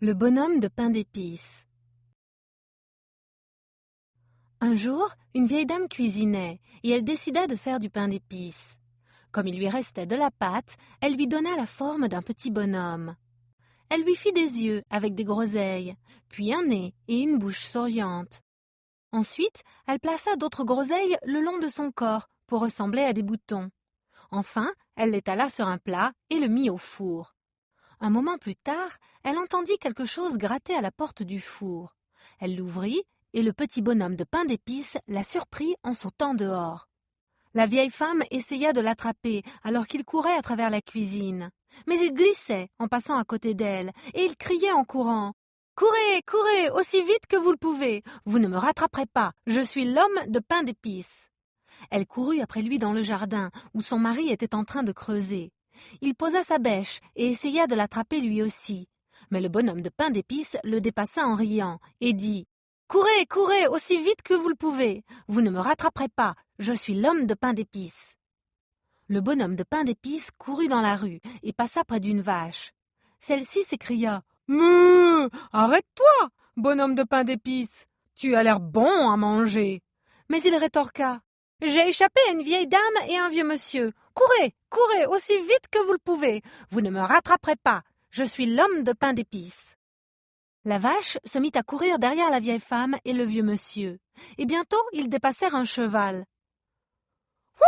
Le bonhomme de pain d'épices. Un jour, une vieille dame cuisinait et elle décida de faire du pain d'épices. Comme il lui restait de la pâte, elle lui donna la forme d'un petit bonhomme. Elle lui fit des yeux avec des groseilles, puis un nez et une bouche souriante. Ensuite, elle plaça d'autres groseilles le long de son corps pour ressembler à des boutons. Enfin, elle l'étala sur un plat et le mit au four. Un moment plus tard, elle entendit quelque chose gratter à la porte du four. Elle l'ouvrit et le petit bonhomme de pain d'épices la surprit en sautant dehors. La vieille femme essaya de l'attraper alors qu'il courait à travers la cuisine. Mais il glissait en passant à côté d'elle et il criait en courant. « Courez, courez, aussi vite que vous le pouvez. Vous ne me rattraperez pas, je suis l'homme de pain d'épices. » Elle courut après lui dans le jardin où son mari était en train de creuser. Il posa sa bêche et essaya de l'attraper lui aussi. Mais le bonhomme de pain d'épices le dépassa en riant et dit « Courez, courez, aussi vite que vous le pouvez. Vous ne me rattraperez pas, je suis l'homme de pain d'épices. » Le bonhomme de pain d'épices courut dans la rue et passa près d'une vache. Celle-ci s'écria « Meuh, arrête-toi, bonhomme de pain d'épices, tu as l'air bon à manger. » Mais il rétorqua « J'ai échappé à une vieille dame et un vieux monsieur. Courez, courez, aussi vite que vous le pouvez. Vous ne me rattraperez pas. Je suis l'homme de pain d'épices. » La vache se mit à courir derrière la vieille femme et le vieux monsieur. Et bientôt, ils dépassèrent un cheval. «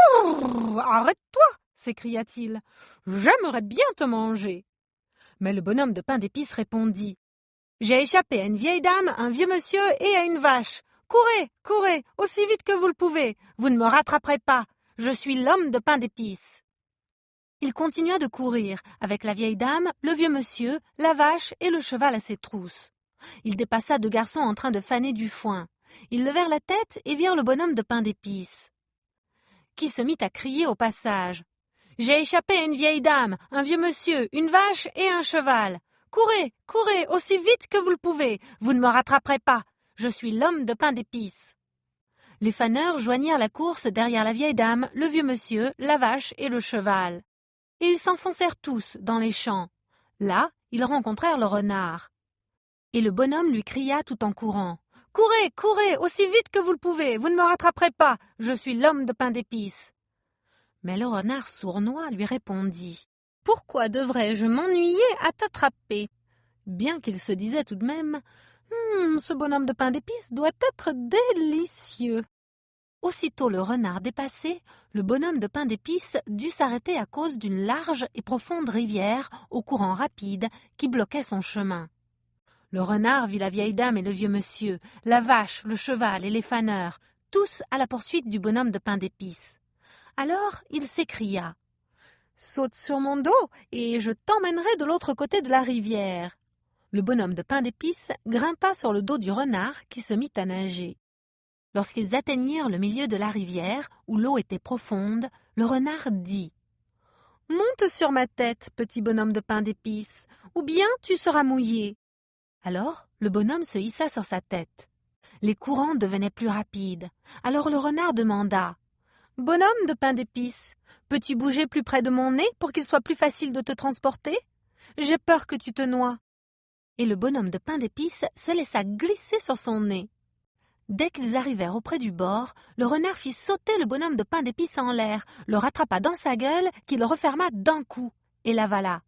Arrête-toi » s'écria-t-il. « J'aimerais bien te manger. » Mais le bonhomme de pain d'épices répondit « J'ai échappé à une vieille dame, un vieux monsieur et à une vache. Courez, courez, aussi vite que vous le pouvez. Vous ne me rattraperez pas. Je suis l'homme de pain d'épices. » Il continua de courir, avec la vieille dame, le vieux monsieur, la vache et le cheval à ses trousses. Il dépassa deux garçons en train de faner du foin. Ils levèrent la tête et virent le bonhomme de pain d'épices, qui se mit à crier au passage. « J'ai échappé à une vieille dame, un vieux monsieur, une vache et un cheval. Courez, courez, aussi vite que vous le pouvez. Vous ne me rattraperez pas. Je suis l'homme de pain d'épices. » Les faneurs joignirent la course derrière la vieille dame, le vieux monsieur, la vache et le cheval. Et ils s'enfoncèrent tous dans les champs. Là, ils rencontrèrent le renard. Et le bonhomme lui cria tout en courant. « Courez, courez, aussi vite que vous le pouvez. Vous ne me rattraperez pas. Je suis l'homme de pain d'épices. » Mais le renard sournois lui répondit. « Pourquoi devrais-je m'ennuyer à t'attraper ?» Bien qu'il se disait tout de même « Ce bonhomme de pain d'épices doit être délicieux. » Aussitôt le renard dépassé, le bonhomme de pain d'épices dut s'arrêter à cause d'une large et profonde rivière au courant rapide qui bloquait son chemin. Le renard vit la vieille dame et le vieux monsieur, la vache, le cheval et les faneurs, tous à la poursuite du bonhomme de pain d'épices. Alors il s'écria « Saute sur mon dos et je t'emmènerai de l'autre côté de la rivière. » Le bonhomme de pain d'épices grimpa sur le dos du renard qui se mit à nager. Lorsqu'ils atteignirent le milieu de la rivière, où l'eau était profonde, le renard dit « Monte sur ma tête, petit bonhomme de pain d'épices, ou bien tu seras mouillé. » Alors le bonhomme se hissa sur sa tête. Les courants devenaient plus rapides. Alors le renard demanda « Bonhomme de pain d'épices, peux-tu bouger plus près de mon nez pour qu'il soit plus facile de te transporter? J'ai peur que tu te noies. » Et le bonhomme de pain d'épices se laissa glisser sur son nez. Dès qu'ils arrivèrent auprès du bord, le renard fit sauter le bonhomme de pain d'épices en l'air, le rattrapa dans sa gueule, qu'il referma d'un coup, et l'avala.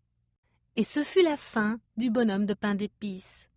Et ce fut la fin du bonhomme de pain d'épices.